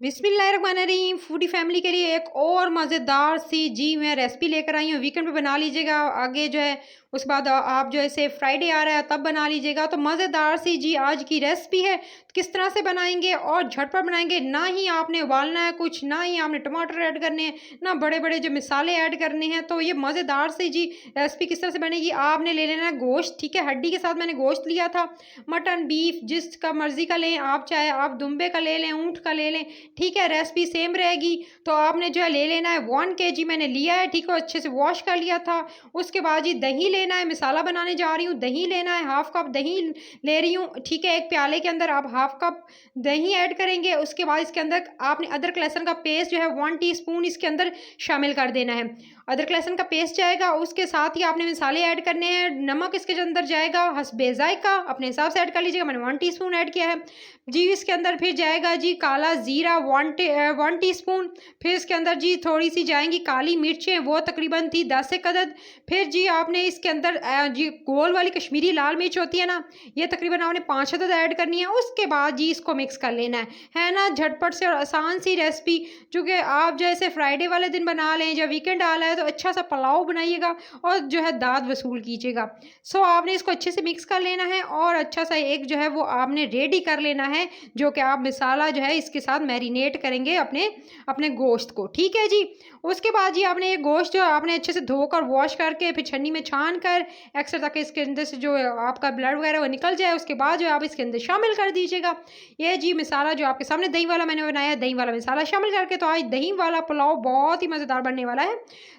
बिस्मिल्लाहिर्रहमानिर्रहीम। Foodie family के लिए एक और मज़ेदार सी मैं रेसिपी लेकर आई हूँ। वीकेंड पे बना लीजिएगा, आगे जो है उसके बाद आप जो ऐसे फ्राइडे आ रहा है तब बना लीजिएगा। तो मज़ेदार सी आज की रेसिपी है। तो किस तरह से बनाएंगे और झटपट बनाएंगे, ना ही आपने उबालना है कुछ, ना ही आपने टमाटर ऐड करने हैं, ना बड़े बड़े जो मसाले ऐड करने हैं। तो ये मज़ेदार सी रेसिपी किस तरह से बनेगी, आपने ले लेना है गोश्त। ठीक है, हड्डी के साथ मैंने गोश्त लिया था। मटन, बीफ जिसका मर्ज़ी का लें आप, चाहे आप दुम्बे का ले लें, ऊँट का ले लें, ठीक है, रेसिपी सेम रहेगी। तो आपने जो है ले लेना है 1 केजी मैंने लिया है। ठीक है, अच्छे से वॉश कर लिया था। उसके बाद जी दही लेना है, मसाला बनाने जा रही हूँ। दही लेना है, हाफ कप दही ले रही हूँ। ठीक है, एक प्याले के अंदर आप हाफ कप दही ऐड करेंगे। उसके बाद इसके अंदर आपने अदरक लहसुन का पेस्ट जो है 1 टीस्पून इसके अंदर शामिल कर देना है। अदरक लहसुन का पेस्ट जाएगा, उसके साथ ही आपने मसाले ऐड करने हैं। नमक इसके अंदर जाएगा हस्बे ज़ायका, अपने हिसाब से ऐड कर लीजिएगा। मैंने 1 टीस्पून ऐड किया है जी। इसके अंदर फिर जाएगा जी काला ज़ीरा 1 टीस्पून। फिर इसके अंदर जी थोड़ी सी जाएंगी काली मिर्चें, वो तकरीबन थी 10 एक अदद। फिर जी आपने इसके अंदर जी गोल वाली कश्मीरी लाल मिर्च होती है ना, ये तकरीबन आपने 5 अदद ऐड करनी है। उसके बाद जी इसको मिक्स कर लेना है ना। झटपट से और आसान सी रेसिपी, जो कि आप जैसे फ्राइडे वाले दिन बना लें, जब वीकेंड आ रहा है तो अच्छा सा पुलाव बनाइएगा और जो है दाद वसूल कीजिएगा। सो आपने इसको अच्छे से मिक्स कर लेना है और अच्छा सा एक जो है वो आपने रेडी कर लेना है, जो कि आप मसाला जो है इसके साथ मैरिनेट करेंगे अपने अपने गोश्त को। ठीक है जी। उसके बाद जी आपने ये गोश्त जो आपने अच्छे से धोकर वॉश करके फिर छन्नी में छान कर एक्स्ट्रा, ताकि इसके अंदर से जो आपका ब्लड वगैरह वो निकल जाए। उसके बाद जो आप इसके अंदर शामिल कर दीजिएगा ये जी मसाला जो आपके सामने दही वाला मैंने बनाया, दही वाला मसाला शामिल करके। तो आज दही वाला पुलाव बहुत ही मज़ेदार बनने वाला है।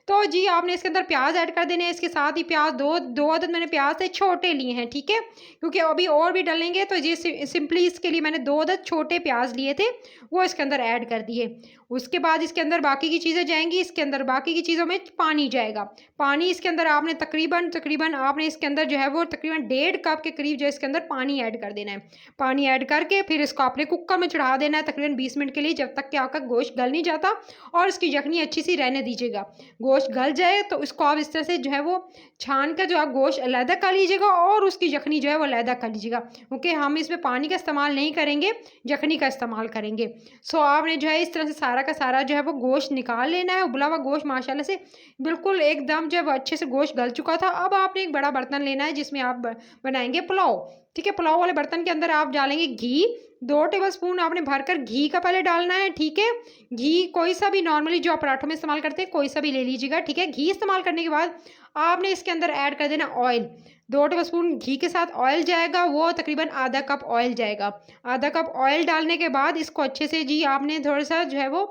तो जी आपने इसके अंदर प्याज ऐड कर देने हैं। इसके साथ ही प्याज दो अदद मैंने प्याज से छोटे लिए हैं। ठीक है, क्योंकि अभी और भी डालेंगे तो जी सिंपली इसके लिए मैंने 2 अदद छोटे प्याज लिए थे, वो इसके अंदर ऐड कर दिए। उसके बाद इसके अंदर बाकी की चीज़ें जाएंगी। इसके अंदर बाकी की चीज़ों में पानी जाएगा। पानी इसके अंदर आपने तकरीबन तकरीबन आपने इसके अंदर जो है वो तकरीबन 1.5 कप के करीब जो इसके अंदर पानी ऐड कर देना है। पानी ऐड करके फिर इसको आपने कुकर में चढ़ा देना है तकरीबन 20 मिनट के लिए, जब तक कि आपका गोश्त गल नहीं जाता। और इसकी यखनी अच्छी सी रहने दीजिएगा। गोश्त गल जाए तो इसको आप इस तरह से जो है वो छान कर जो आप गोश्त अलहदा कर लीजिएगा और उसकी यखनी जो है वो अलहदा कर लीजिएगा, क्योंकि हम इसमें पानी का इस्तेमाल नहीं करेंगे, यखनी का इस्तेमाल करेंगे। सो आपने जो है इस तरह से सारा का सारा जो है वो गोश्त निकाल लेना है। उबला हुआ गोश्त माशाल्लाह से बिल्कुल एकदम जब अच्छे से गोश्त गल चुका था। अब आपने एक बड़ा बर्तन लेना है जिसमें आप बनाएंगे पुलाव। ठीक है, पुलाव वाले बर्तन के अंदर आप डालेंगे घी। 2 टेबलस्पून आपने भरकर घी का पहले डालना है। ठीक है, घी कोई सा भी नॉर्मली जो आप पराठों में इस्तेमाल करते हैं कोई सा भी ले लीजिएगा। ठीक है, घी इस्तेमाल करने के बाद आपने इसके अंदर ऐड कर देना ऑयल। 2 टेबलस्पून घी के साथ ऑयल जाएगा, वो तकरीबन आधा कप ऑयल जाएगा। आधा कप ऑयल डालने के बाद इसको अच्छे से जी आपने थोड़ा सा जो है वो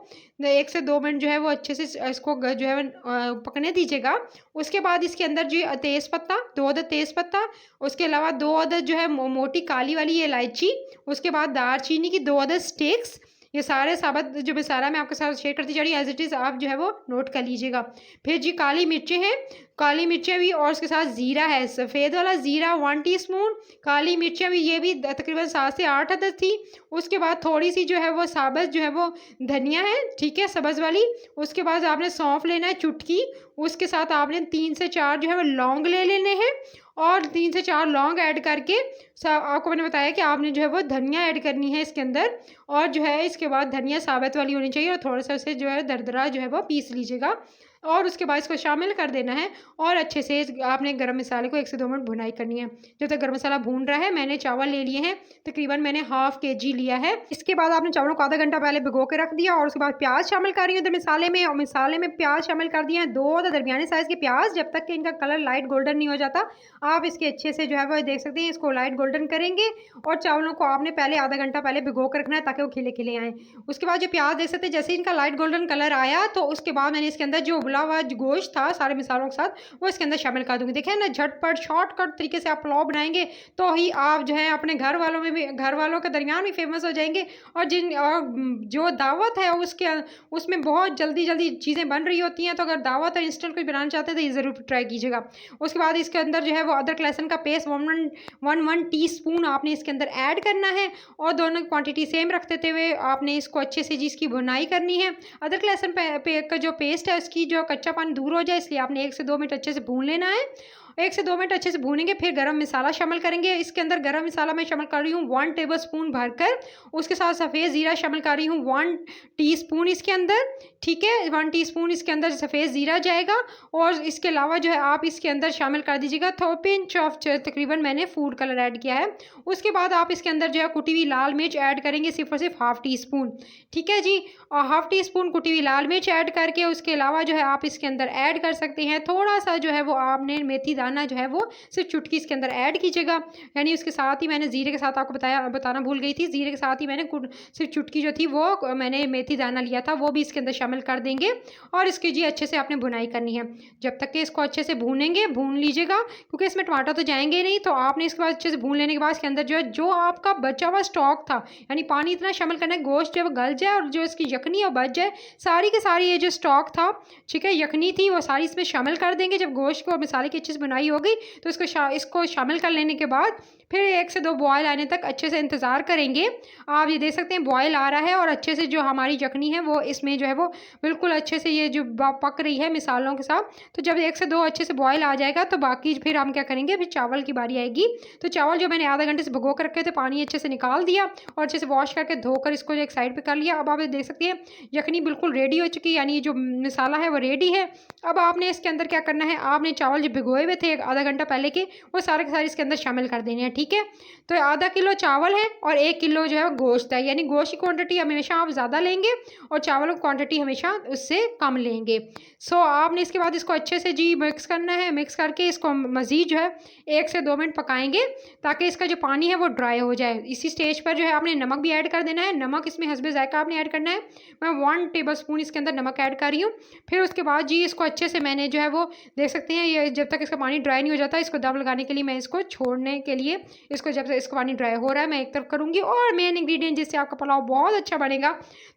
1 से 2 मिनट जो है वो अच्छे से इसको जो है पकने दीजिएगा। उसके बाद इसके अंदर जी तेज़पत्ता 2 अदद तेज़पत्ता, उसके अलावा 2 अदद जो है मोटी काली वाली इलायची, उसके बाद दालचीनी की 2 अदद स्टिक्स। ये सारे साबुत जो मसाला मैं आपके साथ शेयर करती जा रही हूँ, एज़ इट इज़ आप जो है वो नोट कर लीजिएगा। फिर जी काली मिर्चें हैं, काली मिर्चें भी, और उसके साथ ज़ीरा है, सफ़ेद वाला ज़ीरा 1 टीस्पून। काली मिर्चें भी, ये भी तकरीबन 7 से 8 अदद थी। उसके बाद थोड़ी सी जो है वो साबुत जो है वो धनिया है, ठीक है, सब्ज़ वाली। उसके बाद आपने सौंफ लेना है चुटकी। उसके साथ आपने 3 से 4 जो है वो लौंग ले लेने हैं, और 3 से 4 लौंग ऐड करके आपको मैंने बताया कि आपने जो है वो धनिया ऐड करनी है इसके अंदर। और जो है इसके बाद धनिया साबुत वाली होनी चाहिए, और थोड़ा सा उसे जो है दरदरा जो है वो पीस लीजिएगा। और उसके बाद इसको शामिल कर देना है और अच्छे से आपने गरम मसाले को 1 से 2 मिनट भुनाई करनी है। जब तक गरम मसाला भून रहा है, मैंने चावल ले लिए हैं, तकरीबन मैंने हाफ केजी लिया है। इसके बाद आपने चावलों को आधा घंटा पहले भिगो के रख दिया, और उसके बाद प्याज शामिल कर रही हूँ मसाले में, और मसाले में प्याज शामिल कर दिए हैं 2 दरमियाने साइज़ के प्याज। जब तक कि इनका कलर लाइट गोल्डन नहीं हो जाता, आप इसके अच्छे से जो है वो देख सकते हैं, इसको लाइट गोल्डन करेंगे। और चावलों को आपने पहले आधा घंटा पहले भिगो कर रखना है, ताकि वो खिले खिले आएँ। उसके बाद जो प्याज देख सकते हैं, जैसे इनका लाइट गोल्डन कलर आया, तो उसके बाद मैंने इसके अंदर जो उबला हुआ गोश्त था सारे मसालों के साथ, वो इसके अंदर शामिल कर दूँगी। देखिए ना, झटपट शॉर्टकट तरीके से आप पुलाव बनाएँगे तो ही आप जो है अपने घर वालों में भी, घर वालों के दरमियान भी फेमस हो जाएँगे। और जो दावत है उसमें बहुत जल्दी चीज़ें बन रही होती हैं, तो अगर दावत और इंस्टेंट कुछ बनाना चाहते हैं तो ये ज़रूर ट्राई कीजिएगा। उसके बाद इसके अंदर जो है वो अदरक लहसुन का पेस्ट 1 टीस्पून आपने इसके अंदर ऐड करना है, और दोनों क्वांटिटी सेम रखते हुए आपने इसको अच्छे से जिसकी भुनाई करनी है। अदरक लहसुन का जो पेस्ट है उसकी जो कच्चापन दूर हो जाए, इसलिए आपने 1 से 2 मिनट अच्छे से भून लेना है। 1 से 2 मिनट अच्छे से भूनेंगे। फिर गरम मसाला शामिल करेंगे। इसके अंदर गरम मसाला मैं शामिल कर रही हूँ 1 टेबलस्पून भरकर। उसके साथ सफ़ेद ज़ीरा शामिल कर रही हूँ 1 टीस्पून इसके अंदर, ठीक है। 1 टीस्पून इसके अंदर सफ़ेद ज़ीरा जाएगा। और इसके अलावा जो है आप इसके अंदर शामिल कर दीजिएगा पिंच ऑफ तकरीबन मैंने फूड कलर ऐड किया है। उसके बाद आप इसके अंदर जो है कुटी हुई लाल मिर्च ऐड करेंगे सिर्फ और सिर्फ हाफ़ टी स्पून, ठीक है जी। और हाफ़ टी स्पून कुटी हुई लाल मिर्च ऐड करके उसके अलावा जो है आप इसके अंदर ऐड कर सकते हैं थोड़ा सा जो है वो आपने मेथी दाना जो है वो सिर्फ चुटकी इसके अंदर ऐड कीजिएगा। यानी उसके साथ ही मैंने ज़ीरे के साथ आपको बताना भूल गई थी, ज़ीरे के साथ ही मैंने सिर्फ चुटकी जो थी वो मैंने मेथी दाना लिया था, वो भी इसके अंदर शामिल कर देंगे। और इसकी जी अच्छे से आपने भुनाई करनी है जब तक कि इसको अच्छे से भूनेंगे, भून लीजिएगा, क्योंकि इसमें टमाटर तो जाएंगे ही नहीं। तो आपने इसके बाद अच्छे से भून लेने के बाद इसके अंदर जो है जो आपका बचा हुआ स्टॉक था, यानी पानी इतना शामिल करना है गोश्त जब गल जाए और जो इसकी यखनी और बच जाए, सारी के सारी ये जो स्टॉक था, ठीक है, यखनी थी, वो सारी इसमें शामिल कर देंगे। जब गोश्त को मसाले की अच्छे से बुनाई होगी तो इसको शामिल कर लेने के बाद फिर 1 से 2 बॉयल आने तक अच्छे से इंतज़ार करेंगे। आप ये देख सकते हैं बॉयल आ रहा है और अच्छे से जो हमारी यखनी है वो इसमें जो है वो बिल्कुल अच्छे से ये जो पक रही है मिसालों के साथ। तो जब 1 से 2 अच्छे से बॉयल आ जाएगा तो बाकी फिर हम क्या करेंगे, फिर चावल की बारी आएगी। तो चावल जो मैंने आधा घंटे से भिगो कर रखे थे, पानी अच्छे से निकाल दिया और अच्छे से वॉश करके धोकर इसको एक साइड पर कर लिया। अब आप देख सकते हैं यखनी बिल्कुल रेडी हो चुकी है, यानी जो मसाला है वो रेडी है। अब आपने इसके अंदर क्या करना है, आपने चावल जो भिगोए हुए थे आधा घंटा पहले के, वो सारे के सारे इसके अंदर शामिल कर देने हैं, ठीक है। तो आधा किलो चावल है और 1 किलो जो है गोश्त है, यानी गोश्त की क्वांटिटी हमेशा आप ज़्यादा लेंगे और चावलों की क्वांटिटी हमेशा उससे कम लेंगे। सो आपने इसके बाद इसको अच्छे से जी मिक्स करना है। मिक्स करके इसको मज़ीद जो है 1 से 2 मिनट पकाएंगे ताकि इसका जो पानी है वो ड्राई हो जाए। इसी स्टेज पर जो है आपने नमक भी ऐड कर देना है। नमक इसमें हस्बे ज़ायका आपने ऐड करना है। मैं 1 टेबलस्पून इसके अंदर नमक ऐड कर रही हूँ। फिर उसके बाद जी इसको अच्छे से मैंने जो है वो देख सकते हैं, ये जब तक इसका पानी ड्राई नहीं हो जाता, इसको दम लगाने के लिए मैं इसको छोड़ने के लिए इसको जब इसका पानी ड्राई हो रहा है मैं एक तरफ करूँगी। और मेन इंग्रेडिएंट जिससे आपका पुलाव बहुत अच्छा बनेगा,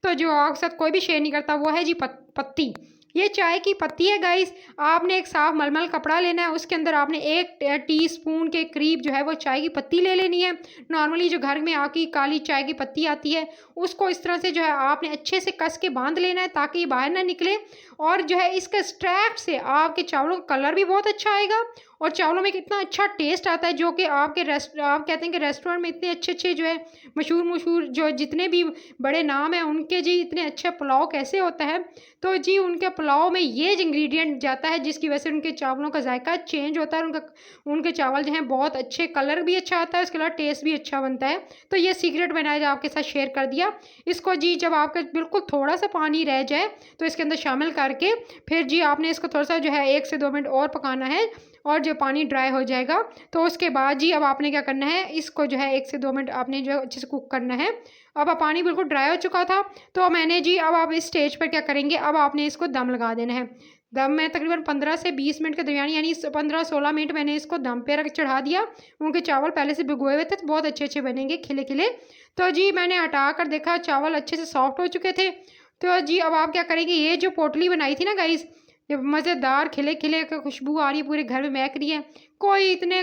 तो जो आपके साथ कोई भी शेयर नहीं करता, वो है जी पत्ती। ये चाय की पत्ती है गाइस। आपने एक साफ मलमल कपड़ा लेना है, उसके अंदर आपने 1 टीस्पून के करीब जो है वो चाय की पत्ती ले लेनी है। नॉर्मली जो घर में आकी काली चाय की पत्ती आती है उसको इस तरह से जो है आपने अच्छे से कस के बांध लेना है ताकि ये बाहर ना निकले। और जो है इसके एक्सट्रैक्ट से आपके चावलों का कलर भी बहुत अच्छा आएगा और चावलों में कितना अच्छा टेस्ट आता है, जो कि आप कहते हैं कि रेस्टोरेंट में इतने अच्छे जो है मशहूर जो जितने भी बड़े नाम हैं उनके जी इतने अच्छे पुलाव कैसे होता है। तो जी उनके पुलाव में ये इंग्रेडिएंट जाता है जिसकी वजह से उनके चावलों का जायका चेंज होता है। उनके चावल जो हैं बहुत अच्छे, कलर भी अच्छा आता है, उसके अलावा टेस्ट भी अच्छा बनता है। तो ये सीक्रेट मैंने आज आपके साथ शेयर कर दिया। इसको जी जब आपका बिल्कुल थोड़ा सा पानी रह जाए तो इसके अंदर शामिल करके फिर जी आपने इसको थोड़ा सा जो है 1 से 2 मिनट और पकाना है। और जो पानी ड्राई हो जाएगा तो उसके बाद जी अब आपने क्या करना है, इसको जो है 1 से 2 मिनट आपने जो अच्छे से कुक करना है। अब पानी बिल्कुल ड्राई हो चुका था तो मैंने जी अब आप इस स्टेज पर क्या करेंगे, अब आपने इसको दम लगा देना है। दम में तकरीबन 15 से 20 मिनट के दरमियान, यानी 15-16 मिनट मैंने इसको दम पे रख चढ़ा दिया। उनके चावल पहले से भिगोए हुए थे तो बहुत अच्छे बनेंगे, खिले खिले। तो जी मैंने हटा कर देखा चावल अच्छे से सॉफ्ट हो चुके थे। तो जी अब आप क्या करेंगे, ये जो पोटली बनाई थी ना गाइस, ये मज़ेदार खिले खिले का खुशबू आ रही है, पूरे घर में महक रही है। कोई इतने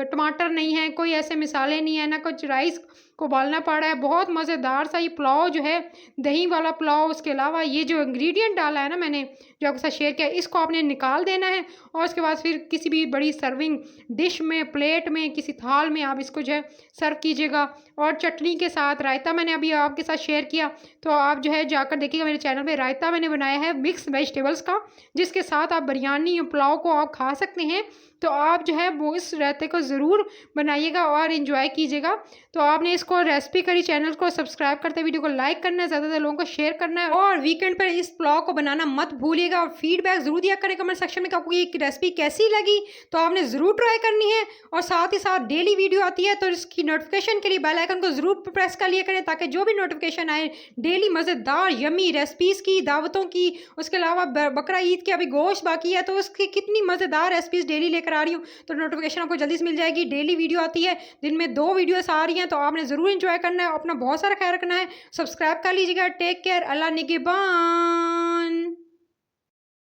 टमाटर नहीं है, कोई ऐसे मिसाले नहीं है, ना कुछ राइस को उबालना पड़ रहा है। बहुत मज़ेदार सा ये पुलाव जो है, दही वाला पुलाव। उसके अलावा ये जो इंग्रेडिएंट डाला है ना मैंने, जो आपके साथ शेयर किया, इसको आपने निकाल देना है और उसके बाद फिर किसी भी बड़ी सर्विंग डिश में, प्लेट में, किसी थाल में आप इसको जो है सर्व कीजिएगा। और चटनी के साथ रायता मैंने अभी आपके साथ शेयर किया, तो आप जो है जाकर देखिएगा मेरे चैनल पे। रायता मैंने बनाया है मिक्स वेजिटेबल्स का, जिसके साथ आप बिरयानी पुलाव को आप खा सकते हैं। तो आप जो है वो इस रायते को ज़रूर बनाइएगा और इन्जॉय कीजिएगा। तो आपने इसको रेसिपी करी चैनल को सब्सक्राइब करते, वीडियो को लाइक करना है, ज़्यादातर लोगों को शेयर करना है और वीकेंड पर इस पुलाव को बनाना मत भूलिएगा। और फीडबैक ज़रूर दिया करें कमेंट सेक्शन में कि आपको ये रेसिपी कैसी लगी। तो आपने ज़रूर ट्राई करनी है। और साथ ही साथ डेली वीडियो आती है तो इसकी नोटिफिकेशन के लिए बेल आइकन को ज़रूर प्रेस कर लिया करें ताकि जो भी नोटिफिकेशन आए डेली मज़ेदार यमी रेसिपीज़ की, दावतों की, उसके अलावा बकरा ईद की अभी गोश्त बाकी है तो उसकी कितनी मज़ेदार रेसिपीज़ डेली लेकर आ रही हूँ, तो नोटिफिकेशन आपको जल्दी से मिल जाएगी। डेली वीडियो आती है, दिन में 2 वीडियोस आ रही हैं, तो आपने ज़रूर एंजॉय करना है, अपना बहुत सारा ख्याल रखना है। सब्सक्राइब कर लीजिएगा। टेक केयर, अल्लाह निगहबान।